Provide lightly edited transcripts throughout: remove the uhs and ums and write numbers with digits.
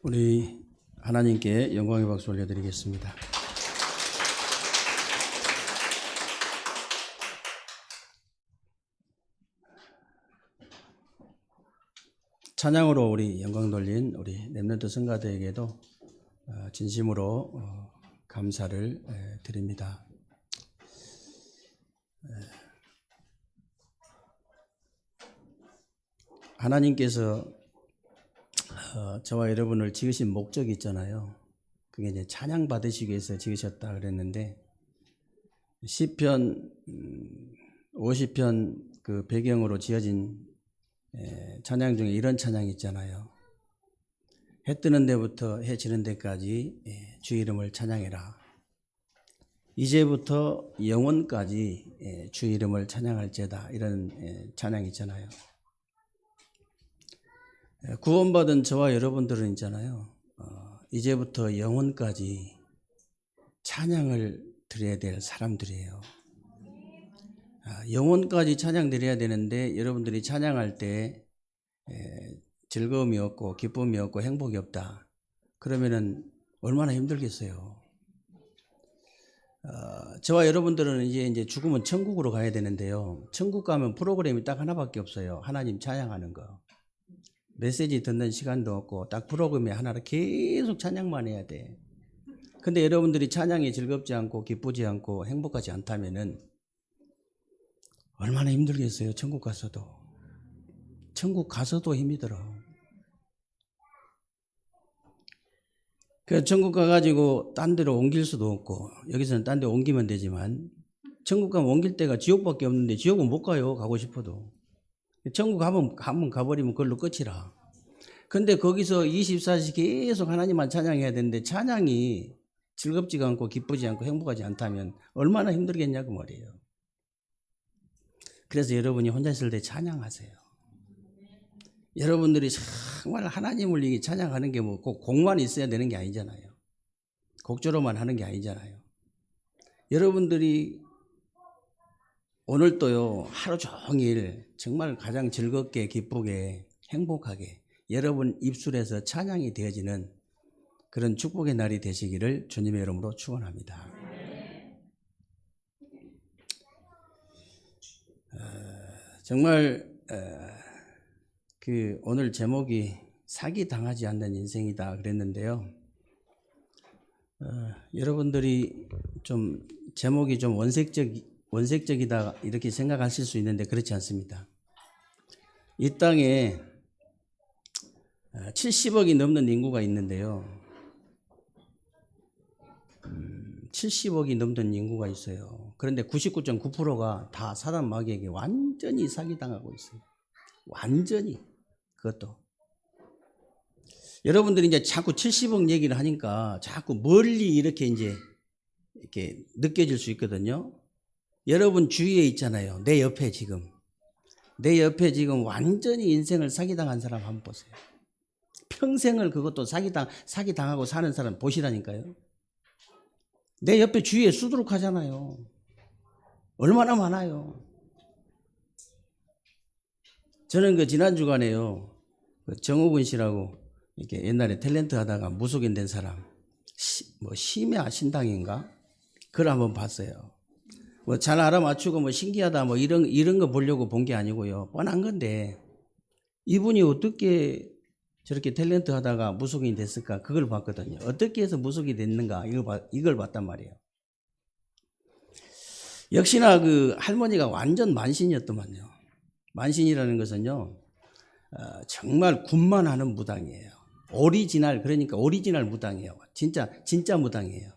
우리 하나님께 영광의 박수 올려드리겠습니다. 찬양으로 우리 영광 돌린 우리 렘넌트 성가대에게도 진심으로 감사를 드립니다. 하나님께서 저와 여러분을 지으신 목적이 있잖아요. 그게 이제 찬양 받으시기 위해서 지으셨다 그랬는데 시편 50편 그 배경으로 지어진 찬양 중에 이런 찬양이 있잖아요. 해 뜨는 데부터 해 지는 데까지 주 이름을 찬양해라. 이제부터 영원까지 주 이름을 찬양할지어다. 이런 찬양이 있잖아요. 구원받은 저와 여러분들은 있잖아요. 이제부터 영원까지 찬양을 드려야 될 사람들이에요. 영원까지 찬양 드려야 되는데 여러분들이 찬양할 때 즐거움이 없고 기쁨이 없고 행복이 없다. 그러면은 얼마나 힘들겠어요. 저와 여러분들은 이제 죽으면 천국으로 가야 되는데요. 천국 가면 프로그램이 딱 하나밖에 없어요. 하나님 찬양하는 거. 메시지 듣는 시간도 없고 딱 프로그램이 하나로 계속 찬양만 해야 돼. 근데 여러분들이 찬양이 즐겁지 않고 기쁘지 않고 행복하지 않다면은 얼마나 힘들겠어요. 천국 가서도. 천국 가서도 힘이 들어. 그래서 천국 가가지고 딴 데로 옮길 수도 없고 여기서는 딴 데 옮기면 되지만 천국 가면 옮길 데가 지옥밖에 없는데 지옥은 못 가요. 가고 싶어도. 천국 한번 가버리면 그걸로 끝이라. 근데 거기서 24시간 계속 하나님만 찬양해야 되는데 찬양이 즐겁지가 않고 기쁘지 않고 행복하지 않다면 얼마나 힘들겠냐고 말이에요. 그래서 여러분이 혼자 있을 때 찬양하세요. 여러분들이 정말 하나님을 찬양하는 게 뭐 꼭 곡만 있어야 되는 게 아니잖아요. 곡조로만 하는 게 아니잖아요. 여러분들이 오늘도요, 하루 종일 정말 가장 즐겁게, 기쁘게, 행복하게 여러분 입술에서 찬양이 되어지는 그런 축복의 날이 되시기를 주님의 이름으로 축원합니다. 정말 오늘 제목이 사기 당하지 않는 인생이다 그랬는데요. 여러분들이 좀 제목이 좀 원색적이다 이렇게 생각하실 수 있는데 그렇지 않습니다. 이 땅에 70억이 넘는 인구가 있는데요. 70억이 넘는 인구가 있어요. 그런데 99.9%가 다 사단 마귀에게 완전히 사기당하고 있어요. 완전히. 그것도. 여러분들이 이제 자꾸 70억 얘기를 하니까 자꾸 멀리 이렇게 느껴질 수 있거든요. 여러분 주위에 있잖아요. 내 옆에 지금 완전히 인생을 사기당한 사람 한번 보세요. 평생을 그것도 사기당하고 사는 사람 보시라니까요. 내 옆에 주위에 수두룩하잖아요. 얼마나 많아요. 저는 지난 주간에요. 정호근 씨라고 이렇게 옛날에 탤런트 하다가 무속인 된 사람, 심야 신당인가? 그걸 한번 봤어요. 잘 알아맞추고 신기하다 이런 거 보려고 본 게 아니고요. 뻔한 건데 이분이 어떻게 저렇게 탤런트 하다가 무속인이 됐을까? 그걸 봤거든요. 어떻게 해서 무속이 됐는가? 이걸 봤단 말이에요. 역시나 할머니가 완전 만신이었더만요. 만신이라는 것은요, 정말 굿만 하는 무당이에요. 그러니까 오리지널 무당이에요. 진짜 무당이에요.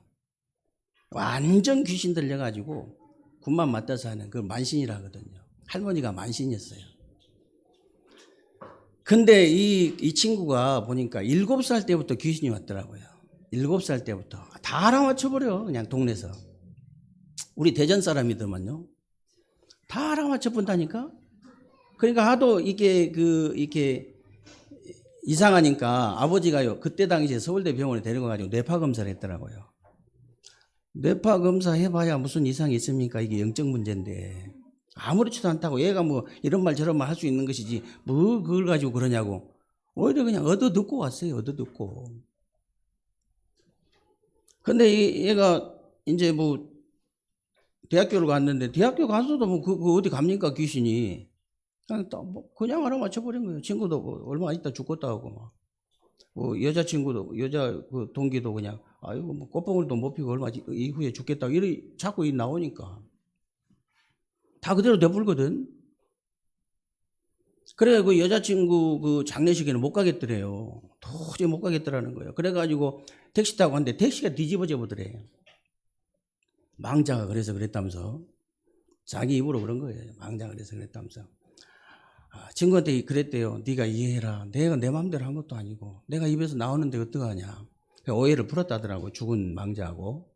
완전 귀신 들려가지고 굿만 맞다서 하는 그 만신이라 하거든요. 할머니가 만신이었어요. 근데 이 친구가 보니까 7살 때부터 귀신이 왔더라고요. 7살 때부터. 다 알아맞혀버려, 그냥 동네에서. 우리 대전 사람이더만요. 다 알아맞혀본다니까? 그러니까 하도 이렇게 이상하니까 아버지가요, 그때 당시에 서울대 병원에 데려가가지고 뇌파 검사를 했더라고요. 뇌파 검사 해봐야 무슨 이상이 있습니까? 이게 영적 문제인데. 아무렇지도 않다고 얘가 이런 말 저런 말 할 수 있는 것이지 그걸 가지고 그러냐고. 오히려 그냥 얻어듣고 왔어요. 얻어듣고. 근데 얘가 이제 뭐 대학교를 갔는데 대학교 가서도 뭐 그 어디 갑니까 귀신이. 그냥 알아맞혀버린 거예요. 친구도 뭐 얼마 있다 죽겠다 하고 막. 뭐 여자친구도 여자 그 동기도 그냥 아이고 뭐 꽃봉오리도 못 피고 얼마 이후에 죽겠다 이래 자꾸 나오니까 다 그대로 돼버리거든. 그래 그 여자친구 그 장례식에는 못 가겠더래요. 도저히 못 가겠더라는 거예요. 그래가지고 택시 타고 갔는데 택시가 뒤집어져 보더래. 망자가 그래서 그랬다면서. 자기 입으로 그런 거예요. 망자가 그래서 그랬다면서. 친구한테 그랬대요. 네가 이해해라. 내가 내 마음대로 한 것도 아니고 내가 입에서 나오는데 어떡하냐. 오해를 풀었다더라고. 죽은 망자하고.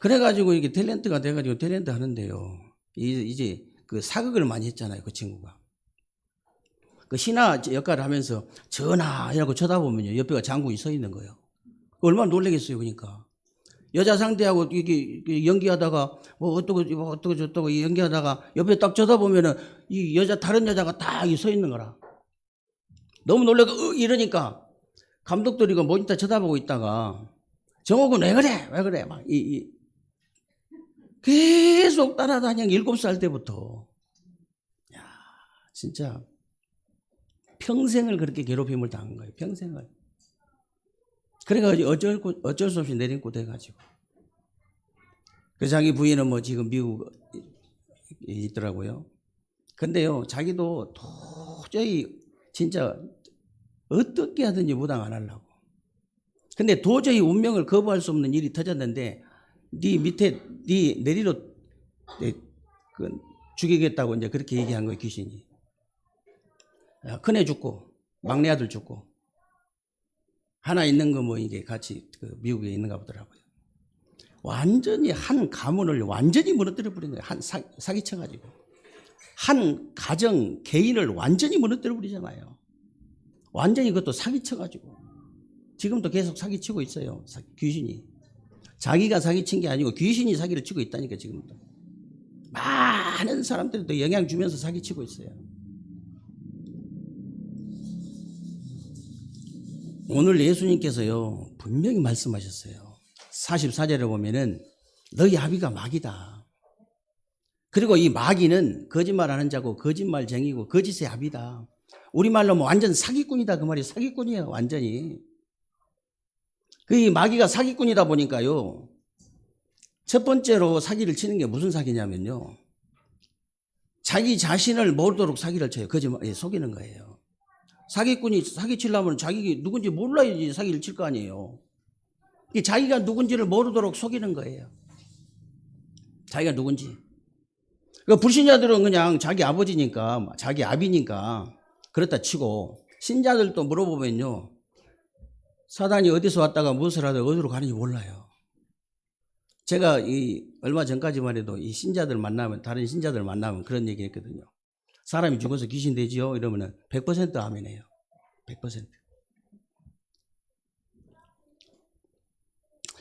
그래가지고 이게 탤런트가 돼가지고 탤런트 하는데요. 이제 그 사극을 많이 했잖아요. 그 친구가. 그 신하 역할을 하면서 전하 이라고 쳐다보면요. 옆에가 장군이 서 있는 거예요. 얼마나 놀라겠어요. 그러니까. 여자 상대하고 이게 연기하다가 뭐 어떠고 저떠고 연기하다가 옆에 딱 쳐다보면은 이 여자 다른 여자가 딱 서 있는 거라. 너무 놀래고 이러니까 감독들이 그 모니터 쳐다보고 있다가 정옥은 왜 그래? 왜 그래? 막 계속 따라다녀 7살 때부터. 야, 진짜 평생을 그렇게 괴롭힘을 당한 거예요. 평생을. 그래가지고 어쩔 수 없이 내린고 돼가지고. 그 자기 부인은 뭐 지금 미국에 있더라고요. 근데요, 자기도 도저히 진짜 어떻게 하든지 무당 안 하려고. 근데 도저히 운명을 거부할 수 없는 일이 터졌는데, 네 밑에, 네 내리로 죽이겠다고 이제 그렇게 얘기한 거예요, 귀신이. 큰애 죽고, 막내 아들 죽고. 하나 있는 거 뭐 이게 같이 그 미국에 있는가 보더라고요. 완전히 한 가문을 완전히 무너뜨려 버린 거예요. 한 사기쳐가지고. 한 가정, 개인을 완전히 무너뜨려 버리잖아요. 완전히 그것도 사기쳐가지고. 지금도 계속 사기치고 있어요. 귀신이. 자기가 사기친 게 아니고 귀신이 사기를 치고 있다니까 지금도. 많은 사람들이 또 영향 주면서 사기치고 있어요. 오늘 예수님께서요 분명히 말씀하셨어요. 44절에 보면은 너희 아비가 마귀다. 그리고 이 마귀는 거짓말하는 자고 거짓말쟁이고 거짓의 아비다. 우리말로 뭐 완전 사기꾼이다 그 말이 사기꾼이에요. 완전히. 그 마귀가 사기꾼이다 보니까요. 첫 번째로 사기를 치는 게 무슨 사기냐면요. 자기 자신을 모르도록 사기를 쳐요. 거짓말 속이는 거예요. 사기꾼이 사기치려면 자기 누군지 몰라야지 사기를 칠 거 아니에요. 자기가 누군지를 모르도록 속이는 거예요. 자기가 누군지. 불신자들은 그냥 자기 아버지니까 자기 아비니까 그렇다 치고 신자들도 물어보면요. 사단이 어디서 왔다가 무엇을 하다가 어디로 가는지 몰라요. 제가 얼마 전까지만 해도 이 신자들 만나면 다른 신자들 만나면 그런 얘기 했거든요. 사람이 죽어서 귀신 되지요? 이러면은 100% 아멘이에요. 100%.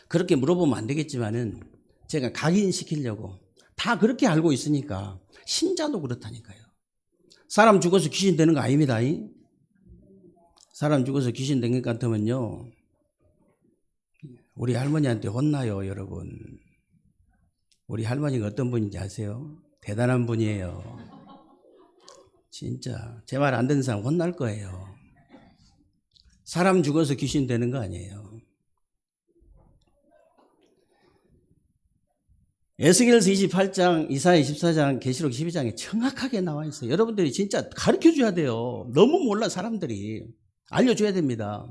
그렇게 물어보면 안 되겠지만은 제가 각인시키려고 다 그렇게 알고 있으니까 신자도 그렇다니까요. 사람 죽어서 귀신 되는 거 아닙니다. 사람 죽어서 귀신 된 것 같으면요. 우리 할머니한테 혼나요, 여러분. 우리 할머니가 어떤 분인지 아세요? 대단한 분이에요. 진짜 제 말 안 듣는 사람 혼날 거예요. 사람 죽어서 귀신 되는 거 아니에요. 에스겔서 28장, 이사야 24장, 계시록 12장에 정확하게 나와 있어요. 여러분들이 진짜 가르쳐줘야 돼요. 너무 몰라 사람들이. 알려줘야 됩니다.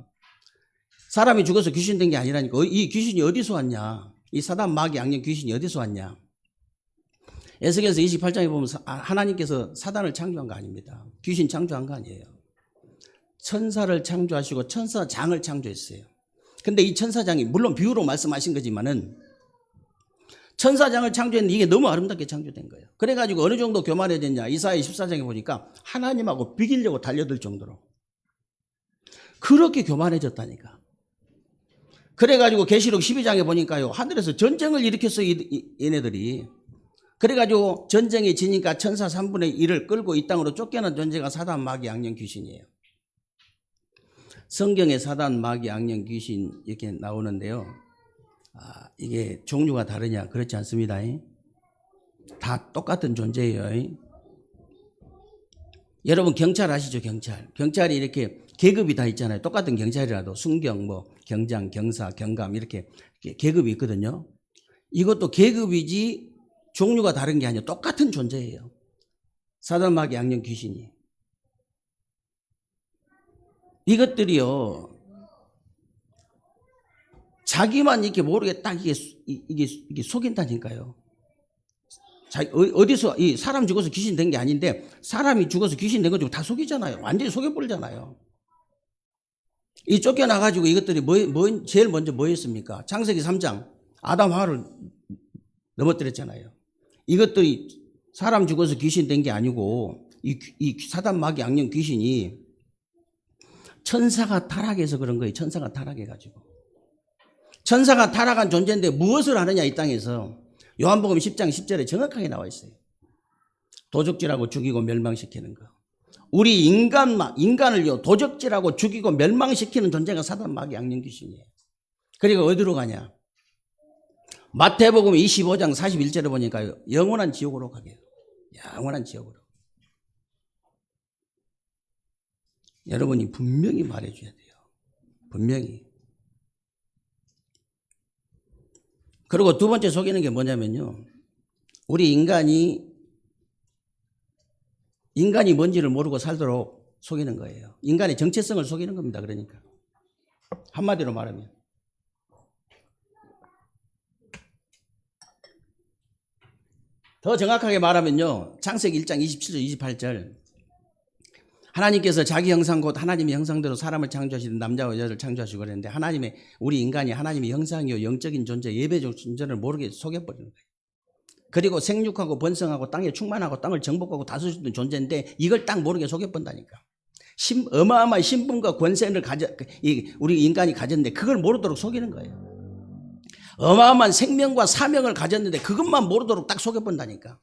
사람이 죽어서 귀신 된 게 아니라니까. 이 귀신이 어디서 왔냐. 이 사단 마귀 악령 귀신이 어디서 왔냐. 에스겔서 28장에 보면 하나님께서 사단을 창조한 거 아닙니다. 귀신 창조한 거 아니에요. 천사를 창조하시고 천사장을 창조했어요. 근데 이 천사장이 물론 비유로 말씀하신 거지만은 천사장을 창조했는데 이게 너무 아름답게 창조된 거예요. 그래가지고 어느 정도 교만해졌냐. 이사야 14장에 보니까 하나님하고 비기려고 달려들 정도로 그렇게 교만해졌다니까. 그래가지고 계시록 12장에 보니까요. 하늘에서 전쟁을 일으켰어요. 얘네들이. 그래가지고 전쟁이 지니까 천사 3분의 1을 끌고 이 땅으로 쫓겨난 존재가 사단, 마귀, 악령, 귀신이에요. 성경에 사단, 마귀, 악령, 귀신 이렇게 나오는데요. 이게 종류가 다르냐? 그렇지 않습니다. 다 똑같은 존재예요. 여러분 경찰 아시죠? 경찰이 이렇게 계급이 다 있잖아요. 똑같은 경찰이라도 순경, 뭐 경장, 경사, 경감 이렇게 계급이 있거든요. 이것도 계급이지 종류가 다른 게 아니라 똑같은 존재예요. 사단, 마귀, 악령, 귀신이. 이것들이요, 자기만 이렇게 모르게 딱 이게 속인다니까요. 어디서, 사람 죽어서 귀신 된 게 아닌데, 사람이 죽어서 귀신 된 거 다 속이잖아요. 완전히 속여버리잖아요. 이 쫓겨나가지고 이것들이 제일 먼저 뭐 했습니까? 창세기 3장, 아담 하와를 넘어뜨렸잖아요. 이것들이 사람 죽어서 귀신 된 게 아니고, 이 사단, 마귀, 악령, 귀신이 천사가 타락해서 그런 거예요. 천사가 타락해가지고. 천사가 타락한 존재인데 무엇을 하느냐, 이 땅에서. 요한복음 10장 10절에 정확하게 나와 있어요. 도적질하고 죽이고 멸망시키는 거. 우리 인간을요, 도적질하고 죽이고 멸망시키는 존재가 사단, 마귀, 악령, 귀신이에요. 그리고 어디로 가냐? 마태복음 25장 41절에 보니까 영원한 지옥으로 가게요. 영원한 지옥으로. 여러분이 분명히 말해줘야 돼요. 분명히. 그리고 두 번째 속이는 게 뭐냐면요. 우리 인간이 뭔지를 모르고 살도록 속이는 거예요. 인간의 정체성을 속이는 겁니다. 그러니까. 한마디로 말하면. 더 정확하게 말하면요. 창세기 1장 27절 28절. 하나님께서 자기 형상 곧 하나님의 형상대로 사람을 창조하시는 남자와 여자를 창조하시고 그랬는데 우리 인간이 하나님의 형상이요 영적인 존재 예배적 존재를 모르게 속여버리는 거예요. 그리고 생육하고 번성하고 땅에 충만하고 땅을 정복하고 다스리는 존재인데 이걸 딱 모르게 속여본다니까. 어마어마한 신분과 권세를 우리 인간이 가졌는데 그걸 모르도록 속이는 거예요. 어마어마한 생명과 사명을 가졌는데 그것만 모르도록 딱 속여본다니까.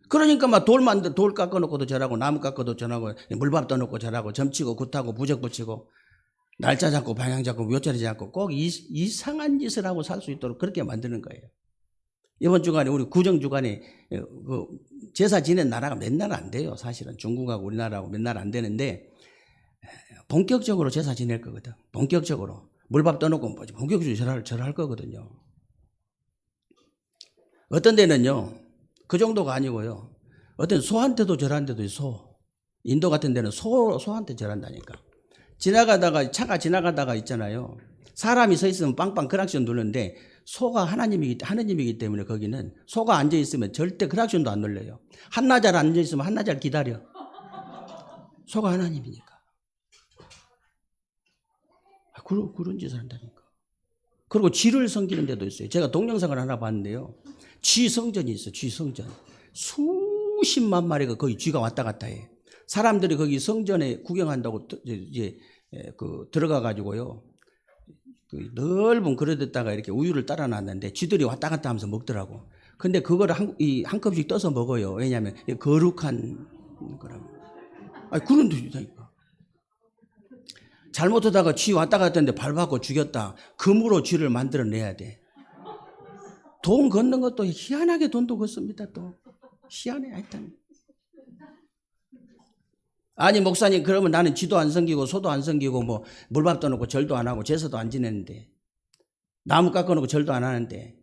그러니까 막 돌 깎아놓고도 절하고 나무 깎아도 절하고 물밥 떠놓고 절하고 점치고 굿하고 부적 붙이고 날짜 잡고 방향 잡고 묘자리 잡고 꼭 이상한 짓을 하고 살 수 있도록 그렇게 만드는 거예요. 이번 주간에 우리 구정주간에 제사 지낸 나라가 몇 나라 안 돼요. 사실은 중국하고 우리나라하고 몇 나라 안 되는데 본격적으로 제사 지낼 거거든. 본격적으로 물밥 떠놓고 본격적으로 절할 거거든요. 어떤 데는요. 그 정도가 아니고요. 어떤 소한테도 절하는 데도 있어. 인도 같은 데는 소한테 절한다니까. 차가 지나가다가 있잖아요. 사람이 서 있으면 빵빵 크락션 누르는데 소가 하느님이기 때문에 거기는 소가 앉아 있으면 절대 크락션도 안 눌러요. 한나절 앉아 있으면 한나절 기다려. 소가 하나님이니까. 그런 짓을 한다니까. 그리고 쥐를 섬기는 데도 있어요. 제가 동영상을 하나 봤는데요. 쥐 성전이 있어요. 쥐 성전. 수십만 마리가 거기 쥐가 왔다 갔다 해. 사람들이 거기 성전에 구경한다고 들어가 가지고요. 그 넓은 그릇에다가 이렇게 우유를 따라 놨는데 쥐들이 왔다 갔다 하면서 먹더라고. 근데 그거를 한 컵씩 떠서 먹어요. 왜냐하면 거룩한 거라고. 그런 데다니까. 잘못하다가 쥐 왔다 갔다 했는데 밟아갖고 죽였다. 금으로 쥐를 만들어내야 돼. 돈 걷는 것도 희한하게 돈도 걷습니다. 또 희한해 하여튼. 아니 목사님 그러면 나는 쥐도 안 섬기고 소도 안 섬기고 뭐 물밥 떠놓고 절도 안 하고 제사도 안 지내는데 나무 깎아놓고 절도 안 하는데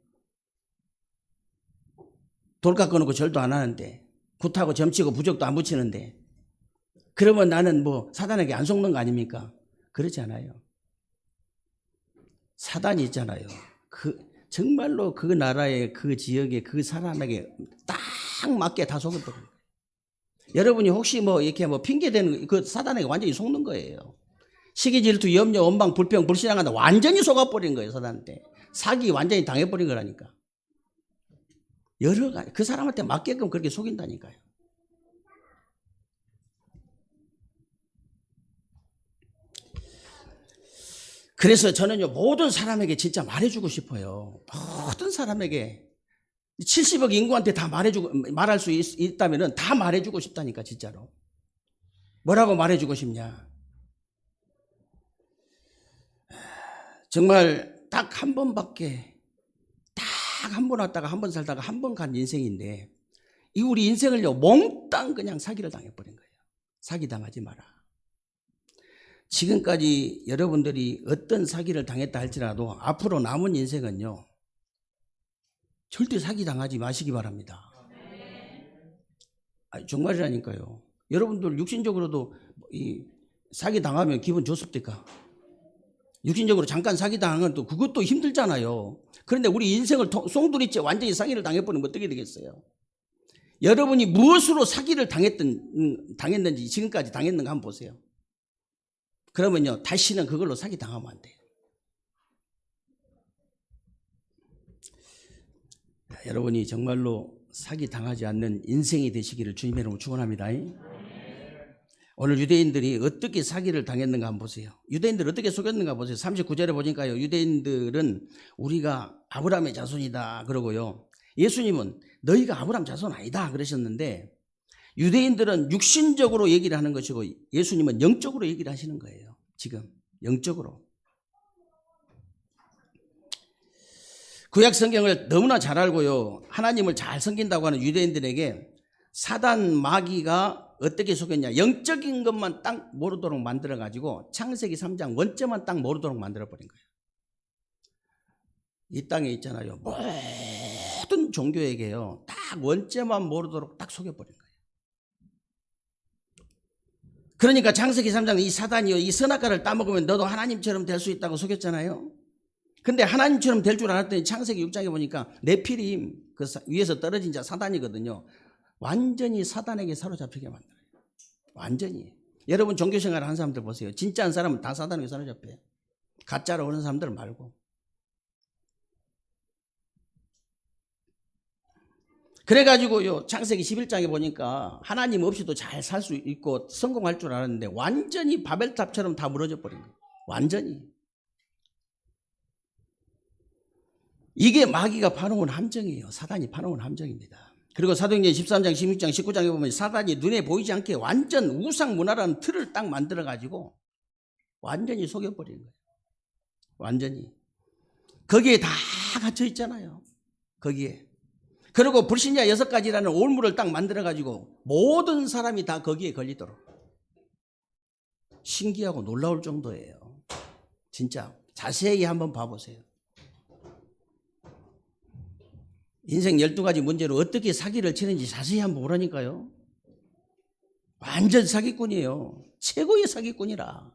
돌 깎아놓고 절도 안 하는데 굿하고 점치고 부적도 안 붙이는데 그러면 나는 뭐 사단에게 안 속는 거 아닙니까? 그렇지 않아요. 사단이 있잖아요. 정말로 그 나라의 그 지역의 그 사람에게 딱 맞게 다 속였던 거예요. 여러분이 혹시 이렇게 핑계대는 그 사단에게 완전히 속는 거예요. 시기 질투 염려 원망 불평 불신앙한다 완전히 속아버린 거예요. 사단한테 사기 완전히 당해버린 거라니까. 여러 가지 그 사람한테 맞게끔 그렇게 속인다니까요. 그래서 저는요 모든 사람에게 진짜 말해주고 싶어요. 모든 사람에게 70억 인구한테 다 말할 수 있다면 다 말해주고 싶다니까, 진짜로. 뭐라고 말해주고 싶냐? 정말 딱 한 번밖에, 딱 한 번 왔다가 한 번 살다가 한 번 간 인생인데, 이 우리 인생을요, 몽땅 그냥 사기를 당해버린 거예요. 사기 당하지 마라. 지금까지 여러분들이 어떤 사기를 당했다 할지라도 앞으로 남은 인생은요, 절대 사기 당하지 마시기 바랍니다. 아니, 정말이라니까요. 여러분들 육신적으로도 이 사기 당하면 기분 좋습니까? 육신적으로 잠깐 사기 당한 건 또 그것도 힘들잖아요. 그런데 우리 인생을 송두리째 완전히 사기를 당해버리면 어떻게 되겠어요? 여러분이 무엇으로 사기를 당했는지 지금까지 당했는가 한번 보세요. 그러면요, 다시는 그걸로 사기 당하면 안 돼요. 여러분이 정말로 사기 당하지 않는 인생이 되시기를 주님의 이름으로 축원합니다. 오늘 유대인들이 어떻게 사기를 당했는가 한번 보세요. 유대인들 어떻게 속였는가 보세요. 39절에 보니까요, 유대인들은 우리가 아브라함의 자손이다 그러고요, 예수님은 너희가 아브라함 자손 아니다 그러셨는데, 유대인들은 육신적으로 얘기를 하는 것이고 예수님은 영적으로 얘기를 하시는 거예요. 지금 영적으로. 구약 성경을 너무나 잘 알고요, 하나님을 잘 섬긴다고 하는 유대인들에게 사단 마귀가 어떻게 속였냐, 영적인 것만 딱 모르도록 만들어가지고 창세기 3장 원죄만 딱 모르도록 만들어버린 거예요. 이 땅에 있잖아요, 모든 종교에게요, 딱 원죄만 모르도록 딱 속여버린 거예요. 그러니까 창세기 3장 이 사단이요, 이 선악과를 따먹으면 너도 하나님처럼 될 수 있다고 속였잖아요. 근데 하나님처럼 될 줄 알았더니 창세기 6장에 보니까 네피림, 그 위에서 떨어진 자 사단이거든요. 완전히 사단에게 사로잡히게 만들어요. 완전히. 여러분 종교생활을 한 사람들 보세요. 진짜 한 사람은 다 사단에게 사로잡혀요. 가짜로 오는 사람들 말고. 그래가지고요, 창세기 11장에 보니까 하나님 없이도 잘 살 수 있고 성공할 줄 알았는데 완전히 바벨탑처럼 다 무너져 버린 거예요. 완전히. 이게 마귀가 파놓은 함정이에요. 사단이 파놓은 함정입니다. 그리고 사도행전 13장, 16장, 19장에 보면 사단이 눈에 보이지 않게 완전 우상 문화라는 틀을 딱 만들어가지고 완전히 속여버리는 거예요. 완전히. 거기에 다 갇혀 있잖아요. 거기에. 그리고 불신자 6가지라는 올무를 딱 만들어가지고 모든 사람이 다 거기에 걸리도록. 신기하고 놀라울 정도예요. 진짜 자세히 한번 봐보세요. 인생 12가지 문제로 어떻게 사기를 치는지 자세히 한번 보라니까요. 완전 사기꾼이에요. 최고의 사기꾼이라.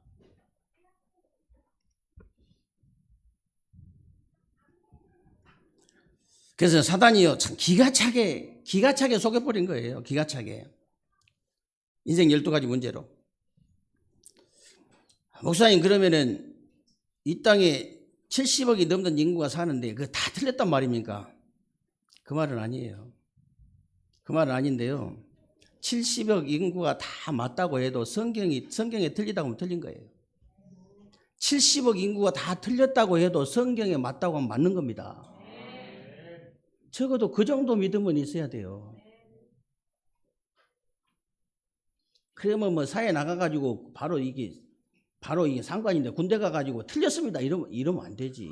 그래서 사단이요, 참 기가 차게 속여버린 거예요. 기가 차게. 인생 12가지 문제로. 목사님, 그러면은 이 땅에 70억이 넘는 인구가 사는데 그거 다 틀렸단 말입니까? 그 말은 아니에요. 그 말은 아닌데요, 70억 인구가 다 맞다고 해도 성경에 틀리다고 하면 틀린 거예요. 70억 인구가 다 틀렸다고 해도 성경에 맞다고 하면 맞는 겁니다. 적어도 그 정도 믿음은 있어야 돼요. 그러면 뭐 사회 나가가지고 바로 이게 상관인데 군대 가가지고 틀렸습니다 이러면 안 되지.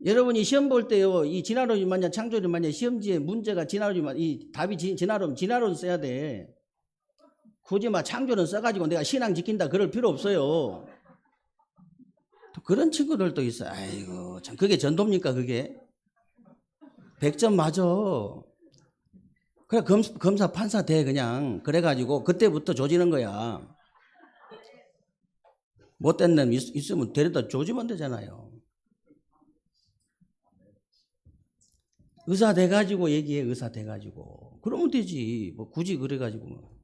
여러분이 시험 볼 때요, 이 진화론이 만약 창조론이 만약 시험지에 문제가 진화론이 이 답이 진화론 써야 돼. 굳이 막 창조론 써가지고 내가 신앙 지킨다 그럴 필요 없어요. 또 그런 친구들도 있어요. 아이고 참, 그게 전도입니까 그게? 100점 맞아. 그래 검사 판사 돼 그냥. 그래가지고 그때부터 조지는 거야. 못된 놈 있으면 데려다 조지면 되잖아요. 의사 돼가지고 얘기해. 의사 돼가지고 그러면 되지. 뭐 굳이 그래가지고.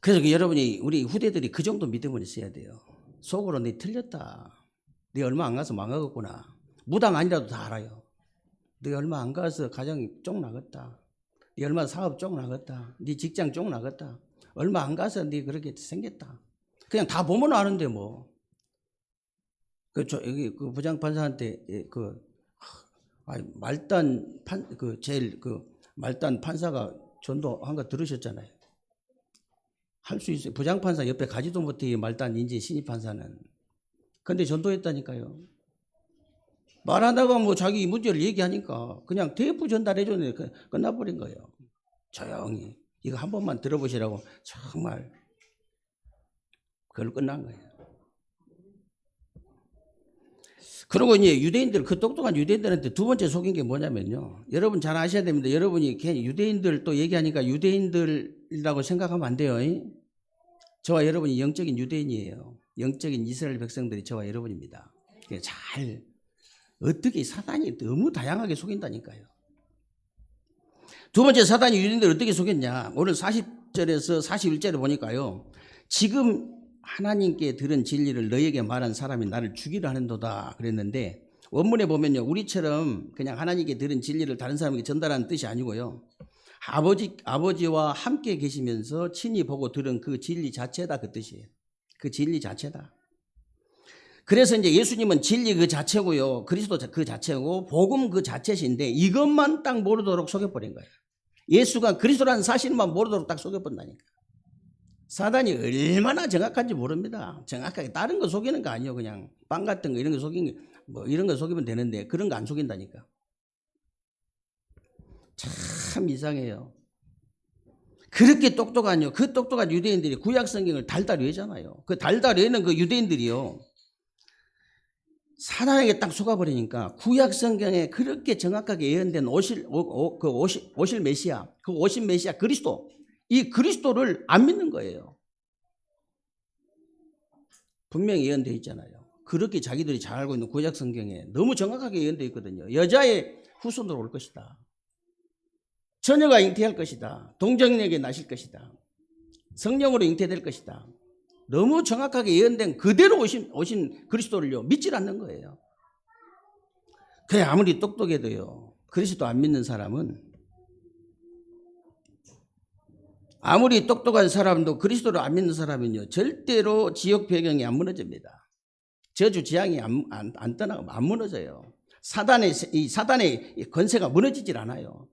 그래서 여러분이, 우리 후대들이 그 정도 믿음을 있어야 돼요. 속으로 네 틀렸다, 네 얼마 안 가서 망하겠구나, 무당 아니라도 다 알아요. 네 얼마 안 가서 가정이 쪽 나갔다, 네 얼마 사업 쪽 나갔다, 네 직장 쪽 나갔다, 얼마 안 가서 네 그렇게 생겼다. 그냥 다 보면 아는데 뭐. 여기 그 부장판사한테 말단 제일 말단 판사가 전도한 거 들으셨잖아요. 할 수 있어요. 부장판사 옆에 가지도 못해 말단 인재 신입 판사는. 근데 전도했다니까요. 말하다가 뭐 자기 문제를 얘기하니까 그냥 테이프 전달해줬는데 끝나버린 거예요. 조용히. 이거 한 번만 들어보시라고 정말 그걸 끝난 거예요. 그리고 이제 유대인들, 그 똑똑한 유대인들한테 두 번째 속인 게 뭐냐면요. 여러분 잘 아셔야 됩니다. 여러분이 괜히 유대인들 또 얘기하니까 유대인들이라고 생각하면 안 돼요. 저와 여러분이 영적인 유대인이에요. 영적인 이스라엘 백성들이 저와 여러분입니다. 어떻게 사단이 너무 다양하게 속인다니까요. 두 번째 사단이 유대인들을 어떻게 속였냐. 오늘 40절에서 41절에 보니까요. 지금 하나님께 들은 진리를 너에게 말한 사람이 나를 죽이려 하는도다 그랬는데 원문에 보면요. 우리처럼 그냥 하나님께 들은 진리를 다른 사람에게 전달하는 뜻이 아니고요. 아버지와 함께 계시면서 친히 보고 들은 그 진리 자체다 그 뜻이에요. 그 진리 자체다. 그래서 이제 예수님은 진리 그 자체고요. 그리스도 그 자체고 복음 그 자체신데 이것만 딱 모르도록 속여버린 거예요. 예수가 그리스도라는 사실만 모르도록 딱 속여본다니까. 사단이 얼마나 정확한지 모릅니다. 정확하게 다른 거 속이는 거 아니에요. 그냥 빵 같은 거 이런 거 이런 거 속이면 되는데 그런 거 안 속인다니까. 참 이상해요. 그렇게 똑똑한요. 그 똑똑한 유대인들이 구약 성경을 달달 외잖아요. 그 달달 외는 그 유대인들이요. 사단에게 딱 속아버리니까 구약 성경에 그렇게 정확하게 예언된 오실 메시아, 그 오신 메시아 그리스도, 이 그리스도를 안 믿는 거예요. 분명히 예언되어 있잖아요. 그렇게 자기들이 잘 알고 있는 구약 성경에 너무 정확하게 예언되어 있거든요. 여자의 후손으로 올 것이다. 처녀가 잉태할 것이다. 동정녀에게 나실 것이다. 성령으로 잉태될 것이다. 너무 정확하게 예언된 그대로 오신 그리스도를요 믿질 않는 거예요. 그래 아무리 똑똑해도요 그리스도 안 믿는 사람은 아무리 똑똑한 사람도 그리스도를 안 믿는 사람은요 절대로 지역 배경이 안 무너집니다. 저주 지향이 안 떠나고 안 무너져요. 사단의 권세가 무너지질 않아요.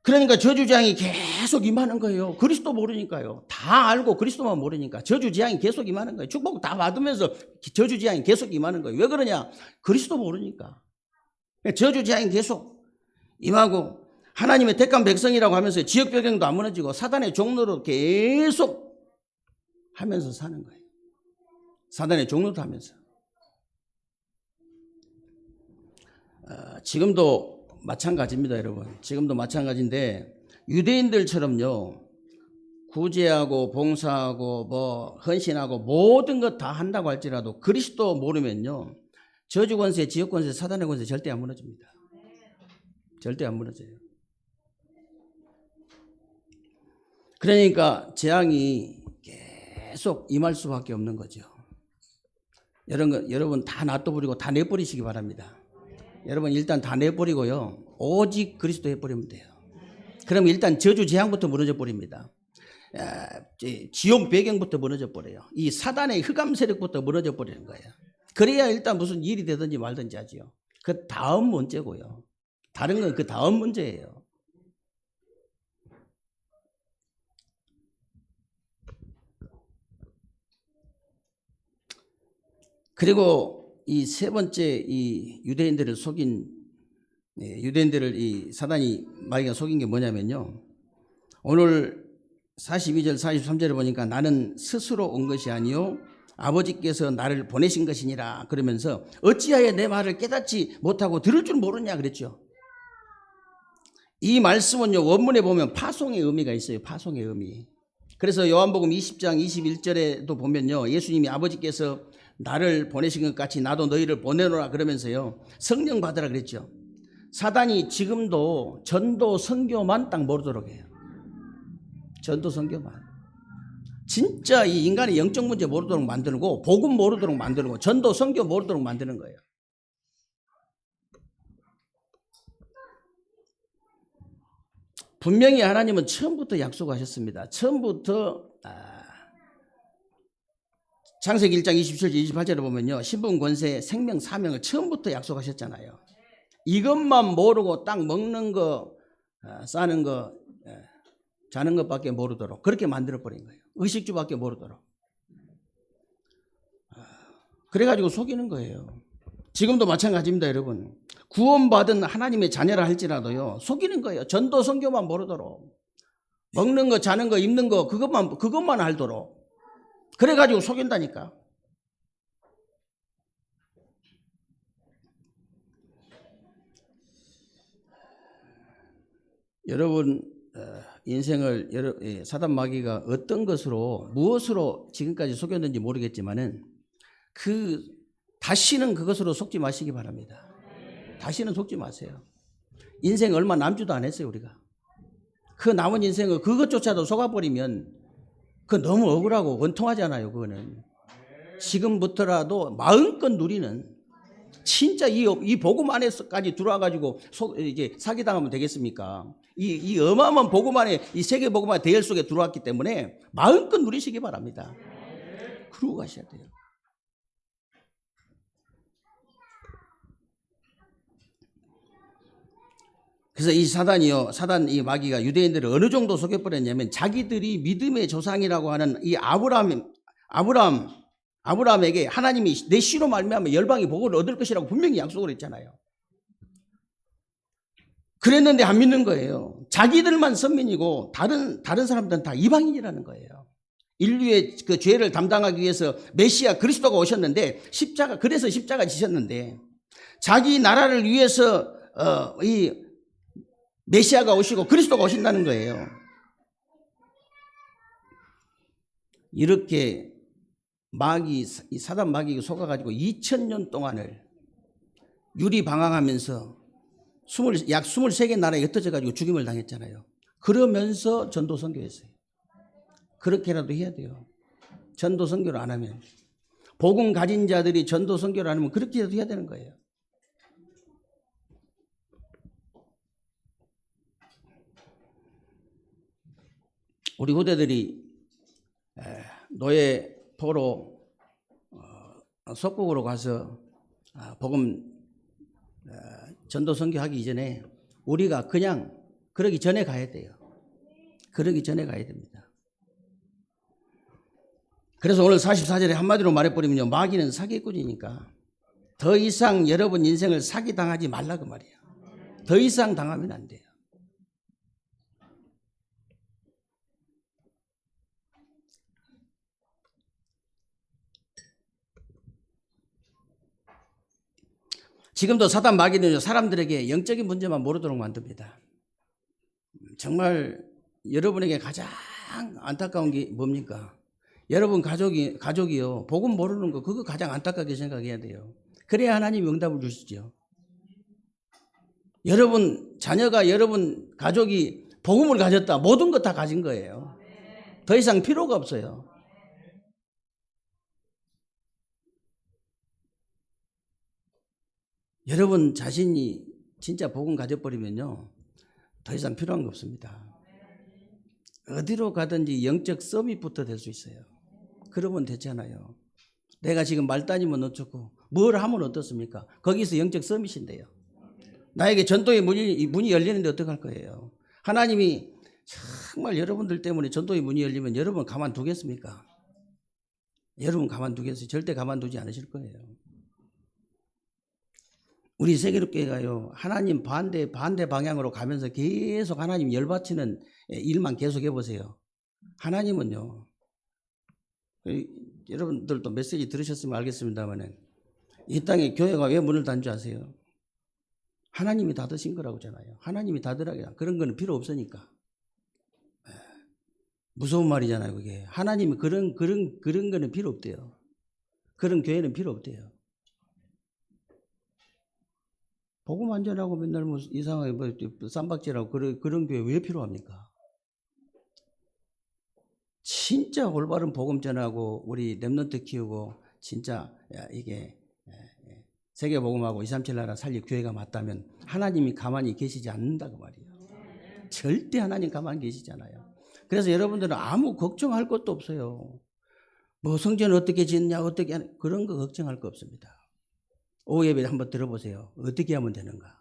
그러니까 저주재앙이 계속 임하는 거예요. 그리스도 모르니까요. 다 알고 그리스도만 모르니까 저주재앙이 계속 임하는 거예요. 축복 다 받으면서 저주재앙이 계속 임하는 거예요. 왜 그러냐? 그리스도 모르니까. 저주재앙이 계속 임하고 하나님의 택한 백성이라고 하면서 지역 배경도 안 무너지고 사단의 종로로 계속 하면서 사는 거예요. 사단의 종로도 하면서. 지금도 마찬가지입니다, 여러분. 지금도 마찬가지인데 유대인들처럼요 구제하고 봉사하고 뭐 헌신하고 모든 것 다 한다고 할지라도 그리스도 모르면요 저주 권세, 지역 권세, 사단의 권세 절대 안 무너집니다. 절대 안 무너져요. 그러니까 재앙이 계속 임할 수밖에 없는 거죠. 여러분 다 놔둬버리고 다 내버리시기 바랍니다. 여러분 일단 다 내버리고요 오직 그리스도 해버리면 돼요. 그럼 일단 저주 재앙부터 무너져 버립니다. 지옥 배경부터 무너져 버려요. 이 사단의 흑암 세력부터 무너져 버리는 거예요. 그래야 일단 무슨 일이 되든지 말든지 하지요. 그 다음 문제고요. 다른 건 그 다음 문제예요. 그리고 이 세 번째 이 유대인들을 속인 유대인들을 이 사단이 마귀가 속인 게 뭐냐면요. 오늘 42절 43절에 보니까 나는 스스로 온 것이 아니요 아버지께서 나를 보내신 것이니라 그러면서 어찌하여 내 말을 깨닫지 못하고 들을 줄 모르냐 그랬죠. 이 말씀은요 원문에 보면 파송의 의미가 있어요. 파송의 의미. 그래서 요한복음 20장 21절에도 보면요 예수님이 아버지께서 나를 보내신 것 같이 나도 너희를 보내노라 그러면서요 성령 받으라 그랬죠. 사단이 지금도 전도 선교만 딱 모르도록 해요. 전도 선교만. 진짜 이 인간의 영적 문제 모르도록 만들고 복음 모르도록 만들고 전도 선교 모르도록 만드는 거예요. 분명히 하나님은 처음부터 약속하셨습니다. 처음부터 창세기 1장 27절 28절에 보면요, 신분 권세 생명 사명을 처음부터 약속하셨잖아요. 이것만 모르고 딱 먹는 거 싸는 거 자는 것밖에 모르도록 그렇게 만들어버린 거예요. 의식주밖에 모르도록. 그래가지고 속이는 거예요. 지금도 마찬가지입니다, 여러분. 구원받은 하나님의 자녀라 할지라도요, 속이는 거예요. 전도 선교만 모르도록. 먹는 거, 자는 거, 입는 거, 그것만 알도록. 그래가지고 속인다니까. 여러분, 인생을 사단 마귀가 어떤 것으로, 무엇으로 지금까지 속였는지 모르겠지만은, 다시는 그것으로 속지 마시기 바랍니다. 다시는 속지 마세요. 인생 얼마 남지도 않았어요, 우리가. 그 남은 인생을 그것조차도 속아버리면 그거 너무 억울하고 원통하잖아요, 그거는. 지금부터라도 마음껏 누리는, 진짜 이 복음 안에서까지 들어와가지고 이제 사기당하면 되겠습니까? 이 어마어마한 복음 안에, 이 세계 복음 안에 대열 속에 들어왔기 때문에 마음껏 누리시기 바랍니다. 그러고 가셔야 돼요. 그래서 이 이 마귀가 유대인들을 어느 정도 속여버렸냐면, 자기들이 믿음의 조상이라고 하는 이 아브라함에게 하나님이 내 씨로 말미암아 열방이 복을 얻을 것이라고 분명히 약속을 했잖아요. 그랬는데 안 믿는 거예요. 자기들만 선민이고 다른 사람들은 다 이방인이라는 거예요. 인류의 그 죄를 담당하기 위해서 메시아 그리스도가 오셨는데, 그래서 십자가 지셨는데, 자기 나라를 위해서 이 메시아가 오시고 그리스도가 오신다는 거예요. 이렇게 사단 마귀가 속아가지고 2000년 동안을 유리방황하면서 약 23개 나라에 흩어져가지고 죽임을 당했잖아요. 그러면서 전도 선교했어요. 그렇게라도 해야 돼요. 전도 선교를 안 하면, 복음 가진 자들이 전도 선교를 안 하면 그렇게라도 해야 되는 거예요. 우리 후대들이 노예 포로 속국으로 가서 복음 전도 선교하기 이전에 우리가 그냥 그러기 전에 가야 돼요. 그러기 전에 가야 됩니다. 그래서 오늘 44절에 한마디로 말해버리면요, 마귀는 사기꾼이니까 더 이상 여러분 인생을 사기당하지 말라고 말이에요. 더 이상 당하면 안 돼요. 지금도 사단 마귀는 사람들에게 영적인 문제만 모르도록 만듭니다. 정말 여러분에게 가장 안타까운 게 뭡니까? 여러분 가족이요, 복음 모르는 거, 그거 가장 안타깝게 생각해야 돼요. 그래야 하나님이 응답을 주시죠. 여러분 자녀가, 여러분 가족이 복음을 가졌다, 모든 것 다 가진 거예요. 더 이상 필요가 없어요. 여러분 자신이 진짜 복음 가져버리면요, 더 이상 필요한 거 없습니다. 어디로 가든지 영적 서밋부터 될 수 있어요. 그러면 되잖아요. 내가 지금 말 따지면 어쩌고 뭘 하면 어떻습니까? 거기서 영적 서밋인데요. 나에게 전도의 문이 열리는데 어떡할 거예요? 하나님이 정말 여러분들 때문에 전도의 문이 열리면 여러분 가만두겠습니까? 여러분 가만두겠어요? 절대 가만두지 않으실 거예요. 우리 세계롭게가요, 하나님 반대 방향으로 가면서 계속 하나님 열받치는 일만 계속 해보세요. 하나님은요, 여러분들도 메시지 들으셨으면 알겠습니다만, 이 땅에 교회가 왜 문을 닫는 줄 아세요? 하나님이 닫으신 거라고잖아요. 하나님이 닫으라고. 그런 거는 필요 없으니까. 무서운 말이잖아요, 그게. 하나님이 그런 거는 필요 없대요. 그런 교회는 필요 없대요. 복음 안 전하고 맨날 뭐 이상하게 뭐 쌈박질하고 그런 교회 왜 필요합니까? 진짜 올바른 복음 전하고 우리 렘넌트 키우고 진짜 이게 세계 복음하고 237 나라 살릴 교회가 맞다면 하나님이 가만히 계시지 않는다고 말이에요. 절대 하나님 가만히 계시지 않아요. 그래서 여러분들은 아무 걱정할 것도 없어요. 뭐 성전을 어떻게 짓냐, 어떻게 하냐, 그런 거 걱정할 거 없습니다. 오후 예배 한번 들어보세요. 어떻게 하면 되는가.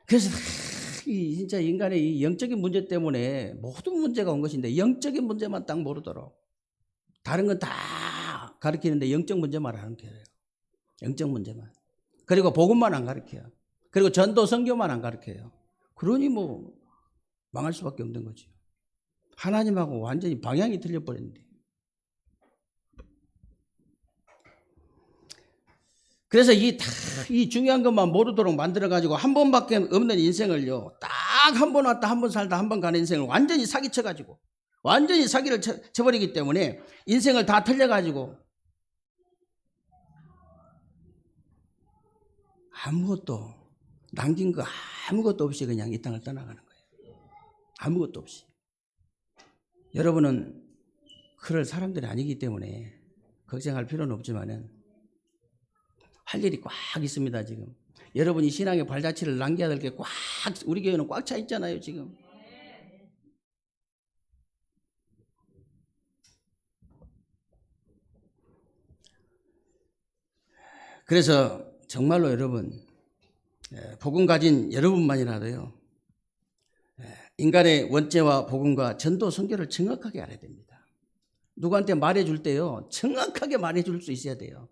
그래서 진짜 인간의 이 영적인 문제 때문에 모든 문제가 온 것인데 영적인 문제만 딱 모르도록 다른 건 다 가르치는데 영적 문제만 하는 거예요. 영적 문제만. 그리고 복음만 안 가르쳐요. 그리고 전도 선교만 안 가르쳐요. 그러니 뭐 망할 수밖에 없는 거죠. 하나님하고 완전히 방향이 틀려버렸는데. 그래서 이 중요한 것만 모르도록 만들어가지고 한 번밖에 없는 인생을요, 딱 한 번 왔다 한 번 살다 한 번 가는 인생을 완전히 사기쳐가지고, 완전히 사기를 쳐버리기 때문에 인생을 다 틀려가지고 아무것도 남긴 거 아무것도 없이 그냥 이 땅을 떠나가는 거예요. 아무것도 없이. 여러분은 그럴 사람들이 아니기 때문에 걱정할 필요는 없지만은 할 일이 꽉 있습니다. 지금 여러분이 신앙의 발자취를 남겨야 될 게 꽉, 우리 교회는 꽉 차 있잖아요 지금. 그래서 정말로 여러분, 복음 가진 여러분만이라도요, 인간의 원죄와 복음과 전도 선교를 정확하게 알아야 됩니다. 누구한테 말해줄 때요, 정확하게 말해줄 수 있어야 돼요.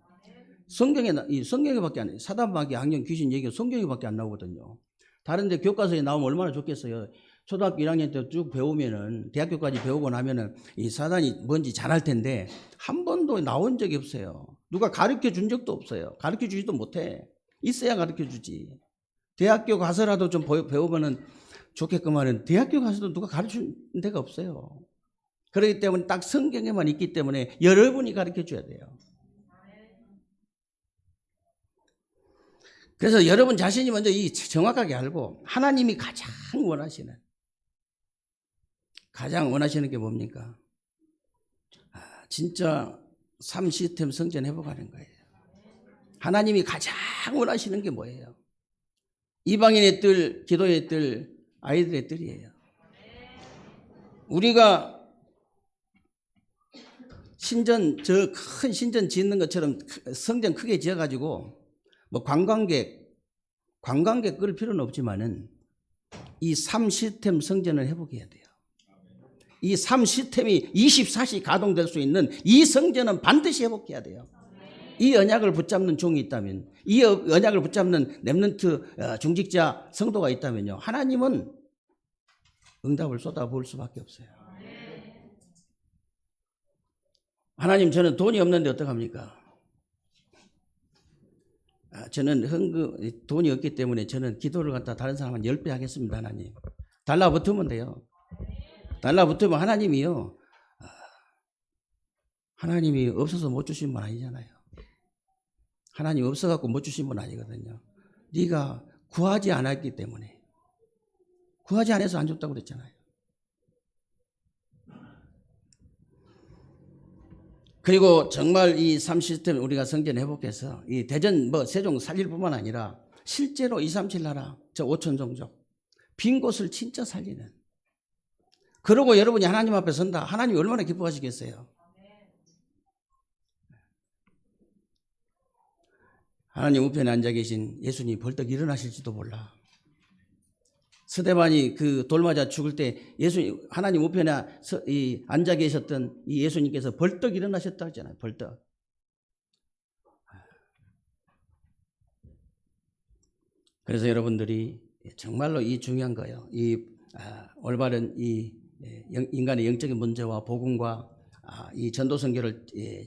성경에밖에 안 해요. 사단마귀, 악령, 귀신 얘기가 성경에밖에 안 나오거든요. 다른데 교과서에 나오면 얼마나 좋겠어요. 초등학교 1학년 때 쭉 배우면은, 대학교까지 배우고 나면은 이 사단이 뭔지 잘 알 텐데 한 번도 나온 적이 없어요. 누가 가르쳐 준 적도 없어요. 가르쳐 주지도 못해. 있어야 가르쳐 주지. 대학교 가서라도 좀 배우면은 좋겠구만은 대학교 가서도 누가 가르쳐 준 데가 없어요. 그렇기 때문에 딱 성경에만 있기 때문에 여러분이 가르쳐 줘야 돼요. 그래서 여러분 자신이 먼저 이 정확하게 알고 하나님이 가장 원하시는 게 뭡니까? 진짜 삶 시스템 성전 회복하는 거예요. 하나님이 가장 원하시는 게 뭐예요? 이방인의 뜰, 기도의 뜰, 아이들의 뜰이에요. 우리가 저 큰 신전 짓는 것처럼 성전 크게 지어가지고 뭐 관광객 끌 필요는 없지만은 이 삶 시스템 성전을 회복해야 돼요. 이 삶 시스템이 24시 가동될 수 있는 이 성전은 반드시 회복해야 돼요. 이 언약을 붙잡는 종이 있다면, 이 언약을 붙잡는 렘넌트 중직자 성도가 있다면요, 하나님은 응답을 쏟아부을 수밖에 없어요. 하나님, 저는 돈이 없는데 어떡합니까? 저는 돈이 없기 때문에 저는 기도를 갖다 다른 사람한 10배 하겠습니다. 하나님, 달라붙으면 돼요. 달라붙으면 하나님이 없어서 못 주신 분 아니잖아요. 하나님 없어갖고 못 주신 분 아니거든요. 네가 구하지 않았기 때문에, 구하지 않아서 안 줬다고 그랬잖아요. 그리고 정말 이 삶 시스템 우리가 성전 회복해서 이 대전 세종 살릴 뿐만 아니라 실제로 237 나라 저 5천 종족 빈 곳을 진짜 살리는, 그러고 여러분이 하나님 앞에 선다. 하나님이 얼마나 기뻐하시겠어요. 하나님 우편에 앉아 계신 예수님이 벌떡 일어나실지도 몰라. 스데반이 그 돌 맞아 죽을 때 하나님 우편에 앉아 계셨던 이 예수님께서 벌떡 일어나셨다 했잖아요. 벌떡. 그래서 여러분들이 정말로 이 중요한 거예요. 이 올바른 이 인간의 영적인 문제와 복음과 이 전도 선교를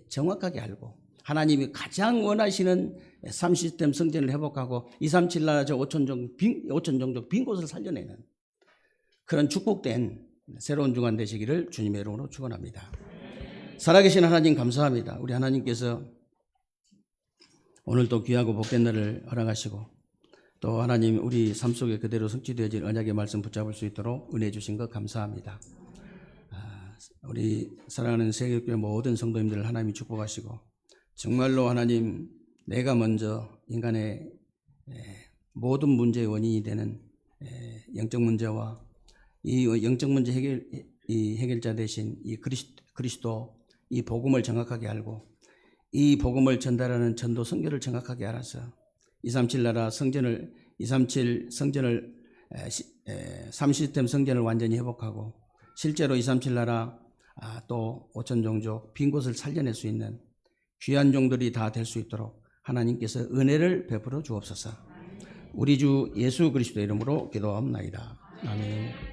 정확하게 알고 하나님이 가장 원하시는 삶 시스템 성전을 회복하고 237 나라 저 5천 종족 빈 곳을 살려내는 그런 축복된 새로운 주간 되시기를 주님의 이름으로 축원합니다. 살아계신 하나님 감사합니다. 우리 하나님께서 오늘도 귀하고 복된 날을 허락하시고 또 하나님 우리 삶 속에 그대로 성취되어질 언약의 말씀 붙잡을 수 있도록 은혜 주신 것 감사합니다. 우리 사랑하는 세계교회 모든 성도님들을 하나님이 축복하시고 정말로 하나님 내가 먼저 인간의 모든 문제의 원인이 되는 영적 문제와 이 영적 문제 해결자 대신 이 그리스도 이 복음을 정확하게 알고 이 복음을 전달하는 전도 선교를 정확하게 알아서 237 나라 성전을 237 성전을 3시스템 성전을 완전히 회복하고 실제로 237 나라 또 5천 종족 빈 곳을 살려낼 수 있는 귀한 종들이 다 될 수 있도록 하나님께서 은혜를 베풀어 주옵소서. 우리 주 예수 그리스도 이름으로 기도합나이다. 아멘.